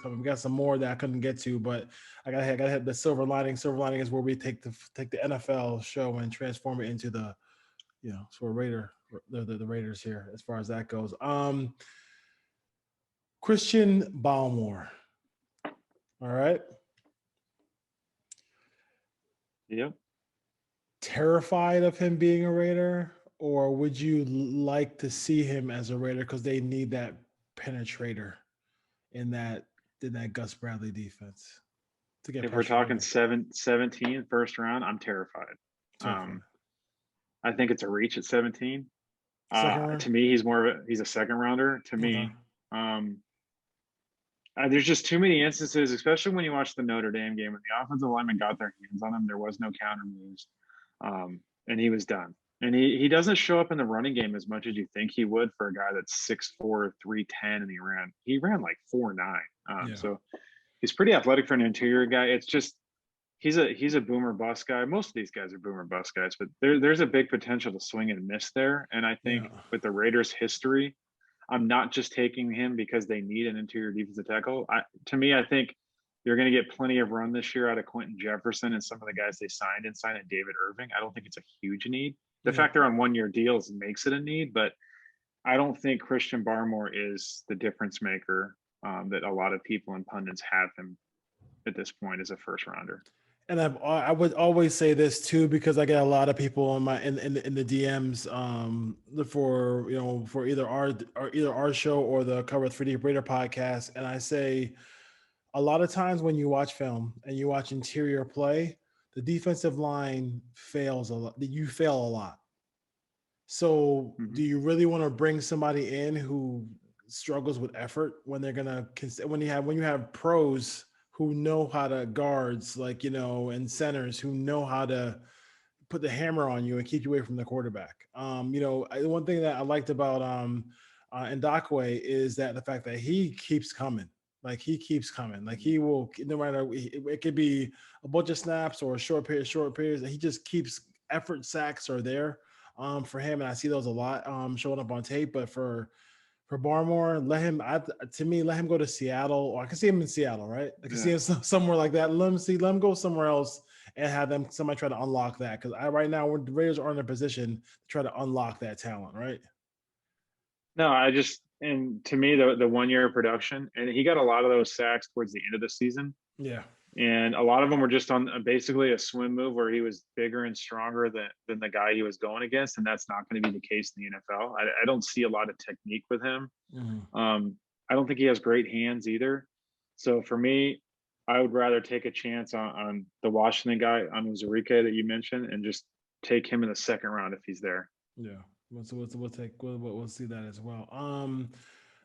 coming. We got some more that I couldn't get to, but I gotta hit the silver lining. Silver lining is where we take the NFL show and transform it into the sort of the Raiders here as far as that goes. Christian Balmore. All right. Yep. Terrified of him being a Raider, or would you like to see him as a Raider because they need that penetrator in that Gus Bradley defense to get If we're pressure on talking him? 17 first round, I'm terrified. Terrified. I think it's a reach at 17. Second round. To me, he's a second rounder. To me, there's just too many instances, especially when you watch the Notre Dame game, when the offensive lineman got their hands on him, there was no counter moves, and he was done. And he doesn't show up in the running game as much as you think he would for a guy that's 6'4", 310, and he ran like 4'9". So he's pretty athletic for an interior guy. It's just he's a boomer bust guy. Most of these guys are boomer bust guys, but there's a big potential to swing and miss there. And I think with the Raiders' history, I'm not just taking him because they need an interior defensive tackle. To me, I think you're going to get plenty of run this year out of Quentin Jefferson and some of the guys they signed inside of David Irving. I don't think it's a huge need. The fact they're on 1-year deals makes it a need, but I don't think Christian Barmore is the difference maker that a lot of people and pundits have him at this point as a first rounder. And I would always say this too, because I get a lot of people on my in the DMs for either our show or the Cover 3D Raider podcast, and I say a lot of times when you watch film and you watch interior play, the defensive line fails a lot. You fail a lot. So do you really want to bring somebody in who struggles with effort when you have pros who know how to guards and centers who know how to put the hammer on you and keep you away from the quarterback? One thing that I liked about Ndakwe is that the fact that he keeps coming. Like he will, no matter, it could be a bunch of snaps or short periods, and he just keeps effort. Sacks are there for him, and I see those a lot showing up on tape. But for Barmore, let him go to Seattle, or I can see him in Seattle, right? I can see him somewhere like that. Let him go somewhere else and have somebody try to unlock that, because right now the Raiders are in a position to try to unlock that talent, right? No, and to me, the 1-year production, and he got a lot of those sacks towards the end of the season. Yeah. And a lot of them were just on basically a swim move where he was bigger and stronger than the guy he was going against. And that's not going to be the case in the NFL. I don't see a lot of technique with him. I don't think he has great hands either. So for me, I would rather take a chance on the Washington guy, on Uzurike that you mentioned, and just take him in the second round if he's there. Yeah. We'll see that as well.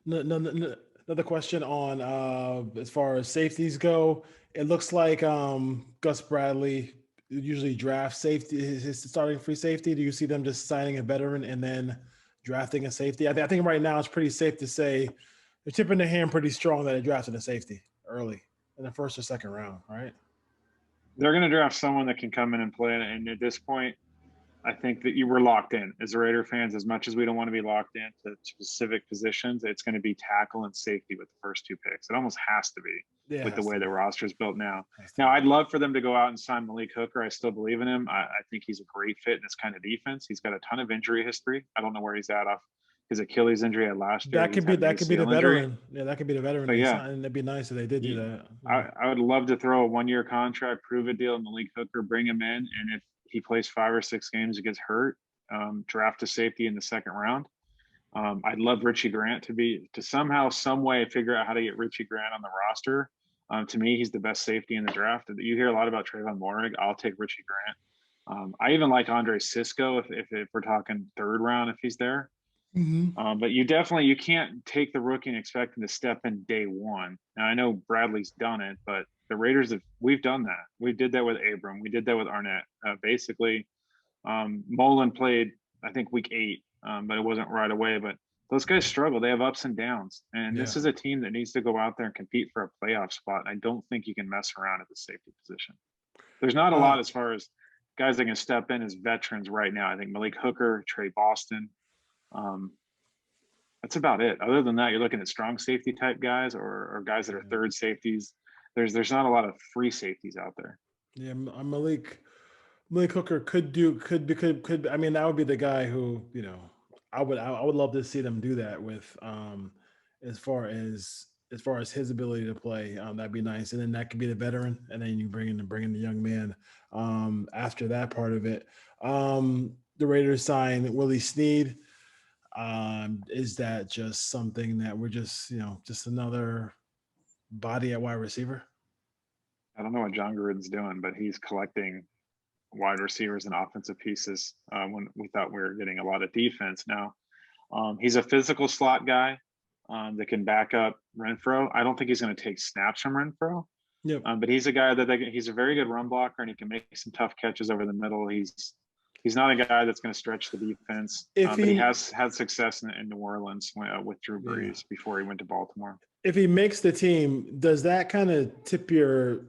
Another question on as far as safeties go. It looks like Gus Bradley usually drafts safety, his starting free safety. Do you see them just signing a veteran and then drafting a safety? I think right now it's pretty safe to say they're tipping their hand pretty strong that they drafted a safety early in the first or second round, right? They're going to draft someone that can come in and play. And at this point, I think that you were locked in as Raider fans. As much as we don't want to be locked into specific positions, it's going to be tackle and safety with the first 2 picks. It almost has to be with the way the roster is built now. Now, I'd love for them to go out and sign Malik Hooker. I still believe in him. I think he's a great fit in this kind of defense. He's got a ton of injury history. I don't know where he's at off his Achilles injury at last year. That could be the veteran. Yeah, that could be the veteran. But and it'd be nice if they did do that. I would love to throw a 1-year contract, prove a deal, Malik Hooker, bring him in, and if he plays 5 or 6 games and gets hurt, draft a safety in the second round. I'd love Richie Grant to somehow, some way figure out how to get Richie Grant on the roster. To me, he's the best safety in the draft. You hear a lot about Trayvon Moehrig. I'll take Richie Grant. I even like Andre Sisco if we're talking third round, if he's there. But you can't take the rookie and expect him to step in day one. Now, I know Bradley's done it, but the Raiders we've done that. We did that with Abram. We did that with Arnett. Basically, Mullen played, I think, week 8, but it wasn't right away. But those guys struggle. They have ups and downs. And this is a team that needs to go out there and compete for a playoff spot. I don't think you can mess around at the safety position. There's not a lot as far as guys that can step in as veterans right now. I think Malik Hooker, Trey Boston. That's about it. Other than that, you're looking at strong safety type guys or guys that are Yeah. third safeties. There's not a lot of free safeties out there. Yeah, Malik Hooker could. I mean, that would be the guy who, I would love to see them do that with, as far as his ability to play. That'd be nice, and then that could be the veteran, and then you bring in the young man. After that part of it, the Raiders sign Willie Snead. Is that just something that we're just another body at wide receiver? I don't know what John Gruden's doing, but he's collecting wide receivers and offensive pieces when we thought we were getting a lot of defense. Now, he's a physical slot guy that can back up Renfro. I don't think he's going to take snaps from Renfro, Yep. but he's a guy he's a very good run blocker and he can make some tough catches over the middle. He's not a guy that's going to stretch the defense, but he has had success in New Orleans with Drew Brees before he went to Baltimore. If he makes the team, does that kind of tip your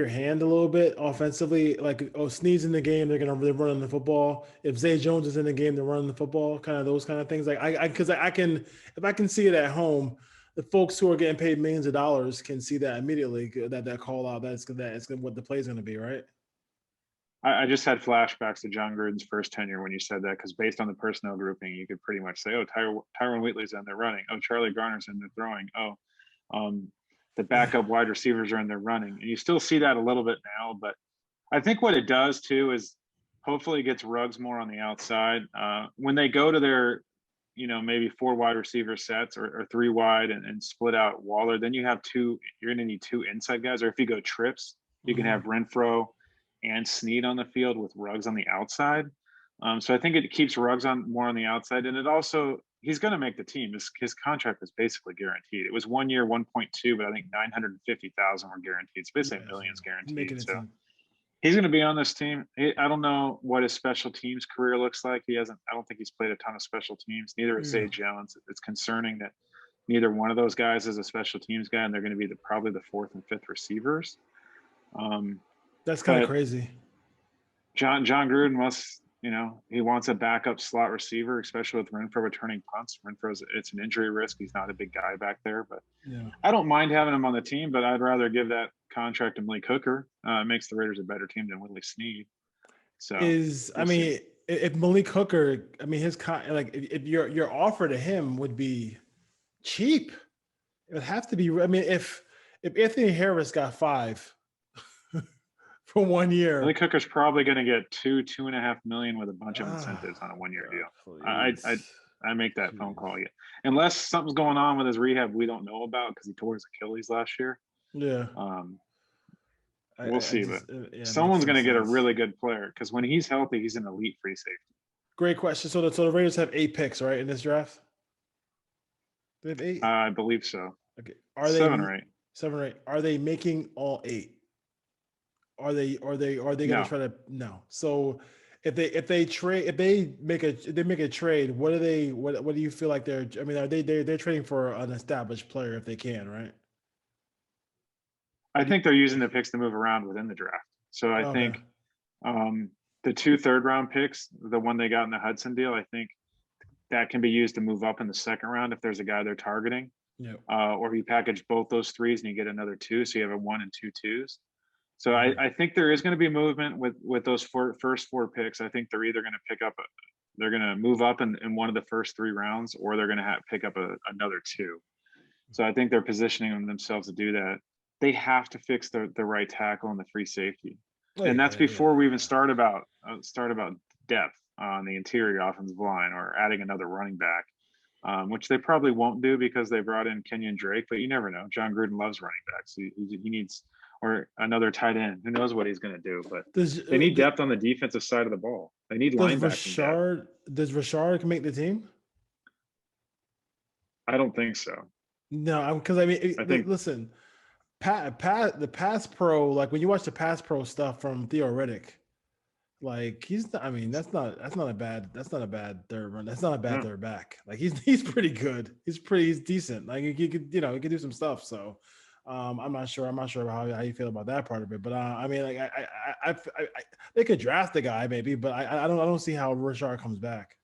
hand a little bit offensively? Like, Snead's in the game, they're running the football. If Zay Jones is in the game, they're running the football. Kind of those kind of things. Like, because I can, if I can see it at home, the folks who are getting paid millions of dollars can see that immediately. That call out, that's what the play is going to be, right? I just had flashbacks to John Gruden's first tenure when you said that, because based on the personnel grouping, you could pretty much say, oh, Tyron Wheatley's in there running. Oh, Charlie Garner's in there throwing. Oh, the backup wide receivers are in there running. And you still see that a little bit now. But I think what it does, too, is hopefully it gets Ruggs more on the outside. When they go to their, maybe 4 wide receiver sets or 3 wide and split out Waller, then you're going to need 2 inside guys. Or if you go trips, you can have Renfro and Snead on the field with Ruggs on the outside. So I think it keeps Ruggs more on the outside. And it also, he's going to make the team. His contract was basically guaranteed. It was 1 year, 1.2, but I think 950,000 were guaranteed. It's basically millions guaranteed. So he's going to be on this team. I don't know what his special teams career looks like. I don't think he's played a ton of special teams. Neither has Zay Jones. It's concerning that neither one of those guys is a special teams guy, and they're going to be probably the 4th and 5th receivers. That's kind of crazy. John Gruden must, he wants a backup slot receiver, especially with Renfro returning punts. It's an injury risk. He's not a big guy back there, but I don't mind having him on the team, but I'd rather give that contract to Malik Hooker. It makes the Raiders a better team than Willie Snead. So if Malik Hooker, if your offer to him would be cheap, it would have to be. I mean, if Anthony Harris got 5 for 1 year, Malik Hooker's probably going to get $2.5 million with a bunch of incentives on a 1-year deal. I make that phone call unless something's going on with his rehab we don't know about because he tore his Achilles last year. Yeah. We'll see, but someone's going to get a really good player because when he's healthy, he's an elite free safety. Great question. So the Raiders have 8 picks, right, in this draft? They have 8. I believe so. Okay. Are they 7 or 8? 7 or 8. Are they making all 8? Are they going to try to no? So if they make a trade, what do you feel like they're? I mean, they're trading for an established player if they can, right? I think they're using the picks to move around within the draft. So I think the 2 third-round picks, the one they got in the Hudson deal, I think that can be used to move up in the second round if there's a guy they're targeting. Yeah. Or you package both those 3s and you get another 2, so you have a 1 and 2 2s. So I think there is going to be movement with those first 4 picks. I think they're either going to they're going to move up in one of the first 3 rounds, or they're going to pick up another 2. So I think they're positioning themselves to do that. They have to fix the right tackle and the free safety, and that's before we even start about depth on the interior offensive line or adding another running back, which they probably won't do because they brought in Kenyon Drake. But you never know. John Gruden loves running backs. He needs. Or another tight end. Who knows what he's going to do? But they need depth on the defensive side of the ball. They need linebackers. Does Rashard make the team? I don't think so. No, because I think listen, the pass pro, like when you watch the pass pro stuff from Theo Riddick, like he's not, I mean that's not a bad third run. That's not a bad third back. Like he's pretty good. He's decent. Like he could he could do some stuff. So. I'm not sure how you feel about that part of it, but I mean, like I they could draft the guy maybe, but I don't see how Rashard comes back.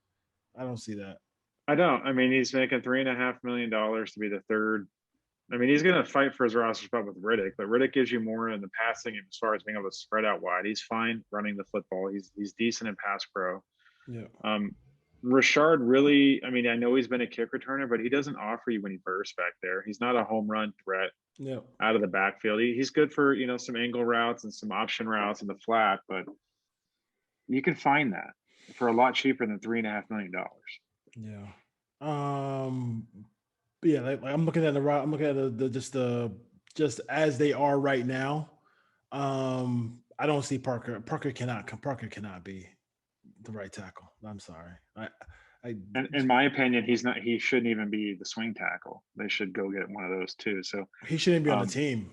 I don't see that. I don't. I mean, he's making $3.5 million to be the third. I mean, he's going to fight for his roster spot with Riddick, but Riddick gives you more in the passing as far as being able to spread out wide. He's fine running the football. He's decent in pass pro. Yeah. Um, Rashard really, I mean, I know he's been a kick returner, but he doesn't offer you when he bursts back there. He's not a home run threat Yeah. out of the backfield. He's good for, some angle routes and some option routes in the flat, but you can find that for a lot cheaper than $3.5 million. Yeah. Um. Yeah. Like I'm looking at I'm looking at just as they are right now. I don't see Parker. Parker cannot be the right tackle. I'm sorry. I And in my opinion, he shouldn't even be the swing tackle. They should go get one of those too. So he shouldn't be on the um, team.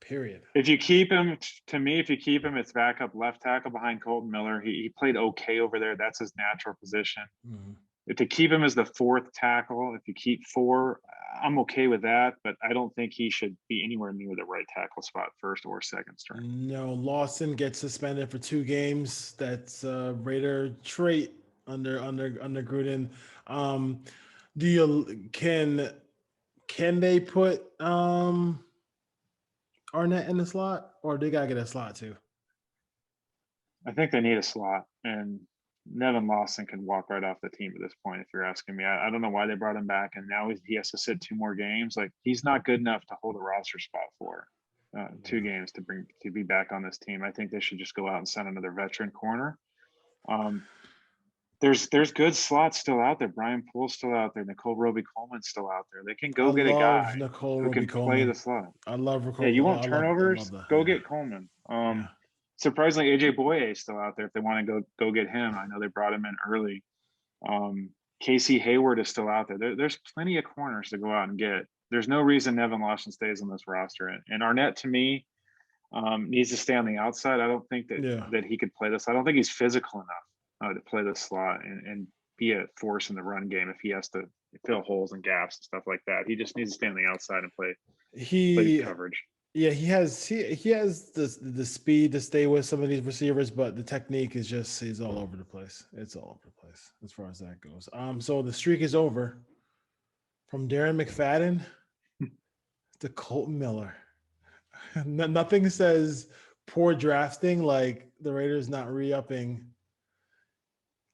Period. if you keep him, to me, if you keep him, it's backup left tackle behind Colton Miller. He played okay over there. That's his natural position. Mm-hmm. To keep him as the fourth tackle, if you keep four, I'm okay with that. But I don't think he should be anywhere near the right tackle spot, first or second string. No, Lawson gets suspended for 2 games. That's Raider trait under Gruden. Um, do you can they put Arnett in the slot, or they gotta get a slot too? I think they need a slot, and Nevin Lawson can walk right off the team at this point. If you're asking me, I don't know why they brought him back, and now he has to sit 2 more games. Like, he's not good enough to hold a roster spot for 2 games to be back on this team. I think they should just go out and send another veteran corner. Um, there's good slots still out there. Brian Poole's still out there. Nicole Roby Coleman's still out there. They can I go get a guy love Nicole who Roby can play the Coleman. slot. I love Yeah, you Nicole. want I love turnovers? that. Go Yeah, get Coleman. yeah. Surprisingly, AJ Boye is still out there if they want to go get him. I know they brought him in early. Casey Hayward is still out there. There's plenty of corners to go out and get. There's no reason Nevin Lawson stays on this roster. And Arnett, to me, needs to stay on the outside. I don't think Yeah. that he could play this. I don't think he's physical enough to play this slot and be a force in the run game if he has to fill holes and gaps and stuff like that. He just needs to stay on the outside and play He coverage. Yeah, he has the speed to stay with some of these receivers, but the technique is all over the place. It's all over the place as far as that goes. So the streak is over from Darren McFadden to Colton Miller. Nothing says poor drafting like the Raiders not re-upping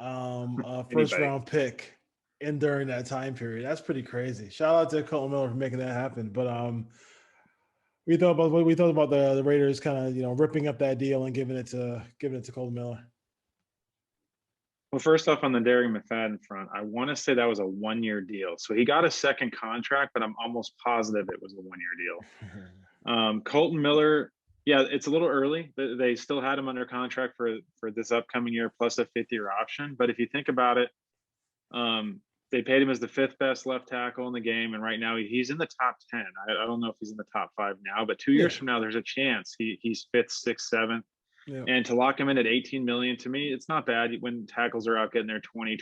a first Anybody. round pick in during that time period. That's pretty crazy. Shout out to Colton Miller for making that happen. But we thought about the Raiders kind of ripping up that deal and giving it to Colton Miller. Well, first off, on the Darren McFadden front, I want to say that was a 1-year deal. So he got a second contract, but I'm almost positive it was a 1-year deal. Colton Miller, yeah, it's a little early. They still had him under contract for this upcoming year plus a 5th-year option. But if you think about it, they paid him as the 5th best left tackle in the game, and right now he's in the top 10. I don't know if he's in the top 5 now, but 2 years from now, there's a chance he's 5th, 6th, 7th. Yeah. And to lock him in at $18 million, to me, it's not bad when tackles are out getting their $20, $22,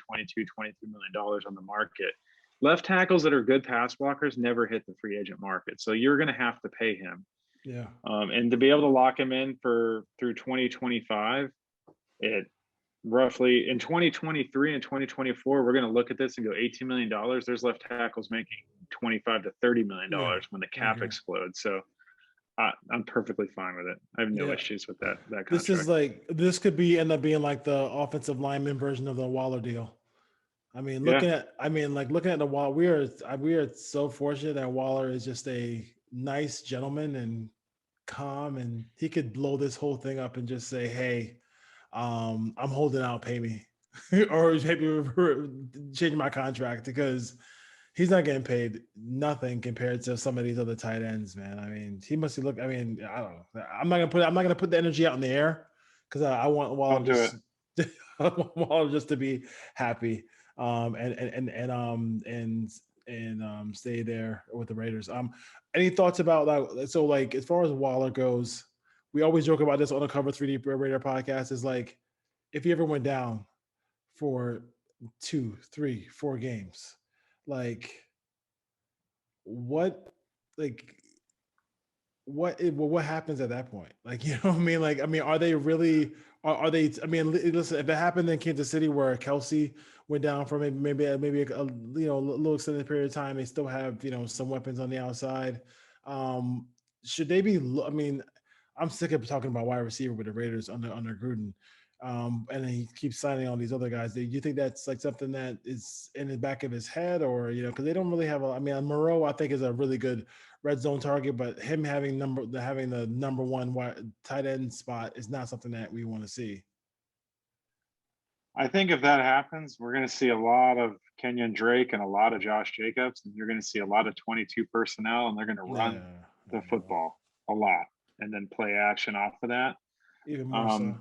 $23 million on the market. Left tackles that are good pass blockers never hit the free agent market, so you're going to have to pay him. Yeah. And to be able to lock him in through 2025, it roughly in 2023 and 2024, we're going to look at this and go $18 million. There's left tackles making $25 to $30 million when the cap explodes. So I'm perfectly fine with it. I have no issues with that contract. This could end up being like the offensive lineman version of the Waller deal. I mean, looking at the Waller, we are so fortunate that Waller is just a nice gentleman and calm, and he could blow this whole thing up and just say, "Hey, I'm holding out, pay me," or maybe change my contract, because he's not getting paid nothing compared to some of these other tight ends, man. I mean, he must look. I mean, I don't know. I'm not gonna put the energy out in the air because I want Waller just to be happy, and stay there with the Raiders. Any thoughts about that? So, like, as far as Waller goes, we always joke about this on the Cover 3D Raider podcast. Is like, if he ever went down for 2, 3, 4 games, like, what, like, what happens at that point? Like, you know what I mean? Like, I mean, are they really? Are they? I mean, listen, if it happened in Kansas City where Kelsey went down for maybe a little extended period of time, they still have some weapons on the outside. Um, should they be? I mean, I'm sick of talking about wide receiver with the Raiders under Gruden. And then he keeps signing all these other guys. Do you think that's like something that is in the back of his head, or because they don't really have I mean, Moreau I think is a really good red zone target, but him having the number one tight end spot is not something that we want to see. I think if that happens, we're going to see a lot of Kenyon Drake and a lot of Josh Jacobs, and you're going to see a lot of 22 personnel, and they're going to run the football a lot and then play action off of that. Even more so.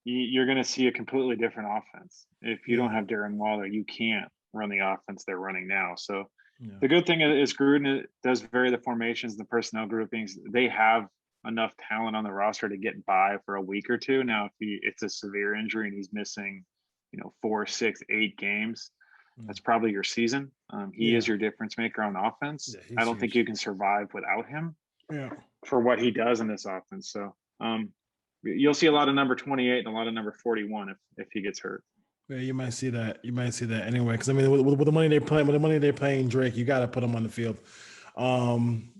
You're going to see a completely different offense. If you don't have Darren Waller, you can't run the offense they're running now. So the good thing is Gruden does vary the formations, the personnel groupings. They have enough talent on the roster to get by for a week or two. Now, if it's a severe injury and he's missing, 4, 6, 8 games, that's probably your season. He is your difference maker on offense. I don't think you can survive without him for what he does in this offense. So you'll see a lot of number 28 and a lot of number 41 if he gets hurt. Yeah, you might see that. You might see that anyway. Because I mean, with the money they're paying Drake, you got to put him on the field, a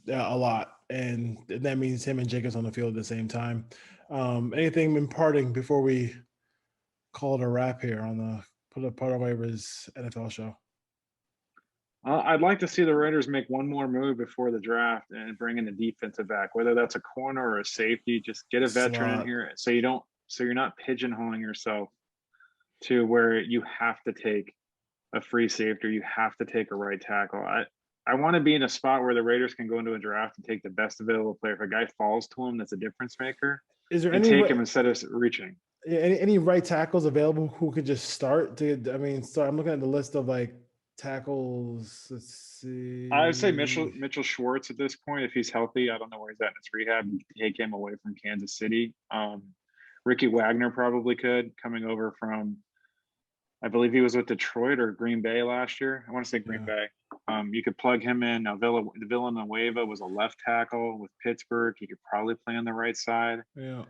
lot, and that means him and Jacobs on the field at the same time. Anything imparting before we call it a wrap here on the Put On Waivers NFL show? I'd like to see the Raiders make one more move before the draft and bring in a defensive back, whether that's a corner or a safety. Just get a veteran in here so you're not pigeonholing yourself to where you have to take a free safety or you have to take a right tackle. I want to be in a spot where the Raiders can go into a draft and take the best available player. If a guy falls to him, that's a difference maker. Is there take him instead of reaching? Any right tackles available who could just start? I'm looking at the list of like tackles. Let's see. I would say Mitchell Schwartz at this point, if he's healthy. I don't know where he's at in his rehab. He came away from Kansas City. Ricky Wagner probably could, coming over from, I believe he was with Detroit or Green Bay last year. I want to say Green Bay. You could plug him in. Now, Villanueva was a left tackle with Pittsburgh. He could probably play on the right side. Yeah.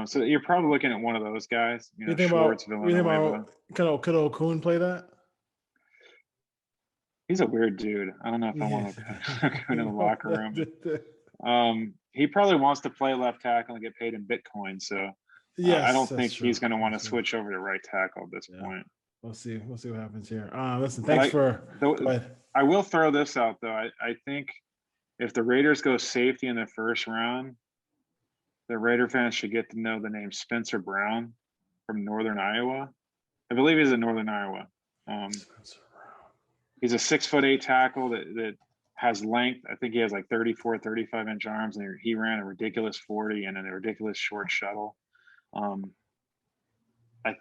So you're probably looking at one of those guys. You think Schwartz, Villanueva. Could Okun play that? He's a weird dude. I don't know if I want to put him in the locker room. He probably wants to play left tackle and get paid in Bitcoin. So I don't think he's going to want to switch over to right tackle at this point. We'll see what happens here. Listen, thanks I will throw this out though. I think if the Raiders go safety in the first round, the Raider fans should get to know the name Spencer Brown from Northern Iowa. I believe he's in Northern Iowa. He's a 6'8" tackle that has length. I think he has like 34, 35-inch arms, and he ran a ridiculous 40 and a ridiculous short shuttle. I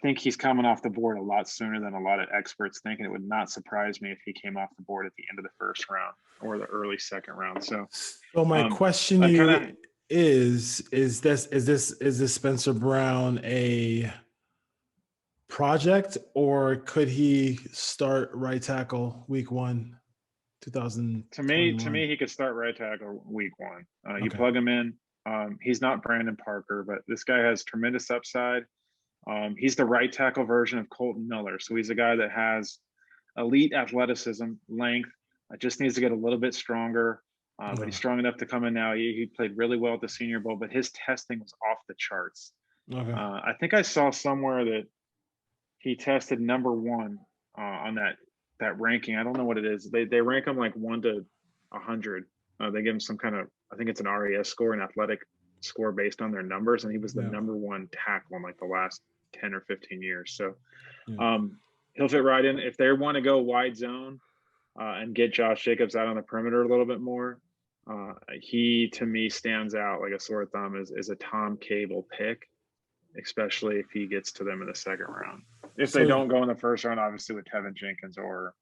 think he's coming off the board a lot sooner than a lot of experts think, and it would not surprise me if he came off the board at the end of the first round or the early second round. So my question to you is this Spencer Brown a project, or could he start right tackle week 1, 2000? To me, he could start right tackle week 1. You plug him in. He's not Brandon Parker, but this guy has tremendous upside. He's the right tackle version of Colton Miller. So he's a guy that has elite athleticism, length, just needs to get a little bit stronger. But he's strong enough to come in now. He played really well at the Senior Bowl, but his testing was off the charts. I think I saw somewhere that he tested number 1 on that ranking. I don't know what it is. They rank him like 1 to 100. They give him some kind of, I think it's an RAS score, an athletic score based on their numbers, and he was the number 1 tackle in like the last 10 or 15 years. So he'll fit right in. If they want to go wide zone and get Josh Jacobs out on the perimeter a little bit more, he to me stands out like a sore thumb as a Tom Cable pick, especially if he gets to them in the second round. If they don't go in the first round, obviously with Tevin Jenkins or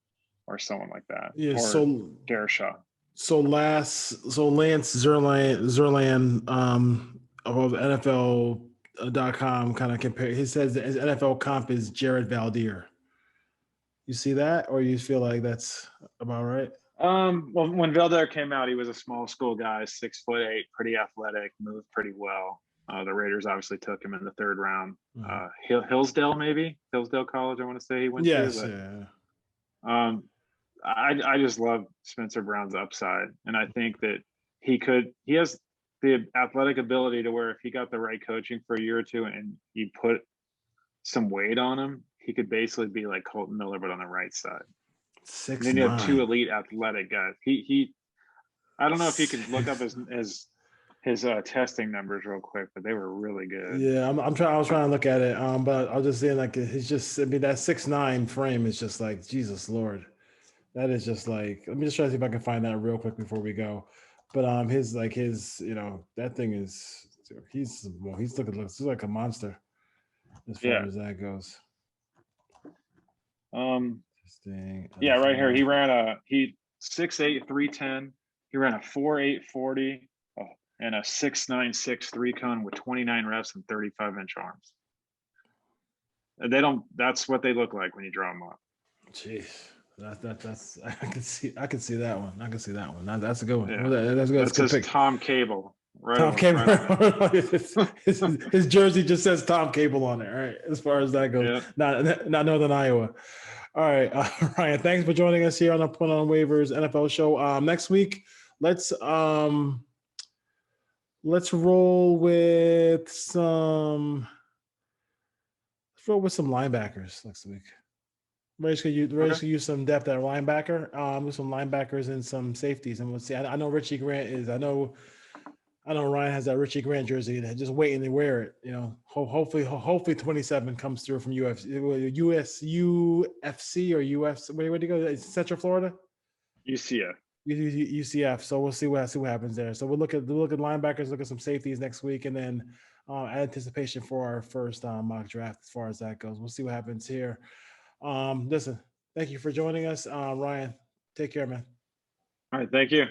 someone like that. Yeah, or Dershaw. So Lance Zerland of NFL.com kind of compare. He says that his NFL comp is Jared Valdir. You see that, or you feel like that's about right? Well, when Valdez came out, he was a small school guy, 6'8", pretty athletic, moved pretty well. The Raiders obviously took him in the third round. Hillsdale, maybe Hillsdale College, I want to say he went Yes, to. yeah. But I just love Spencer Brown's upside, and I think that he has the athletic ability to where if he got the right coaching for a year or two and you put some weight on him, he could basically be like Colton Miller, but on the right side. 6'9". And then you have two elite athletic guys. I don't know if you can look up his testing numbers real quick, but they were really good. Yeah, I'm trying. I was trying to look at it, but I was just saying, like, he's just. I mean, that 6'9" frame is just like Jesus Lord. That is just like. Let me just try to see if I can find that real quick before we go. But that thing is. He's looks like a monster as far as that goes. Yeah, right here. He ran 6'8", 310. He ran a 4'8", 40 and a 6'9", 6'3" cone with 29 reps and 35-inch arms. That's what they look like when you draw them up. Jeez. That's I can see that one. I can see that one. That's a good one. Yeah. That's good. That says Tom Cable. Right. Tom Cable. His jersey just says Tom Cable on it. All right. As far as that goes, not Northern Iowa. All right, Ryan. Thanks for joining us here on the Put On Waivers NFL show. Next week, let's roll with some linebackers next week. Raiders could use some depth at linebacker. With some linebackers and some safeties, and we'll see. I know Richie Grant is. I know Ryan has that Richie Grant jersey. Just waiting to wear it. You know, hopefully 27 comes through from UFC or UFC. Where do you go? Central Florida. UCF. UCF. So we'll see what happens there. So we'll look at linebackers, look at some safeties next week, and then anticipation for our first mock draft as far as that goes. We'll see what happens here. Listen, thank you for joining us, Ryan. Take care, man. All right, thank you.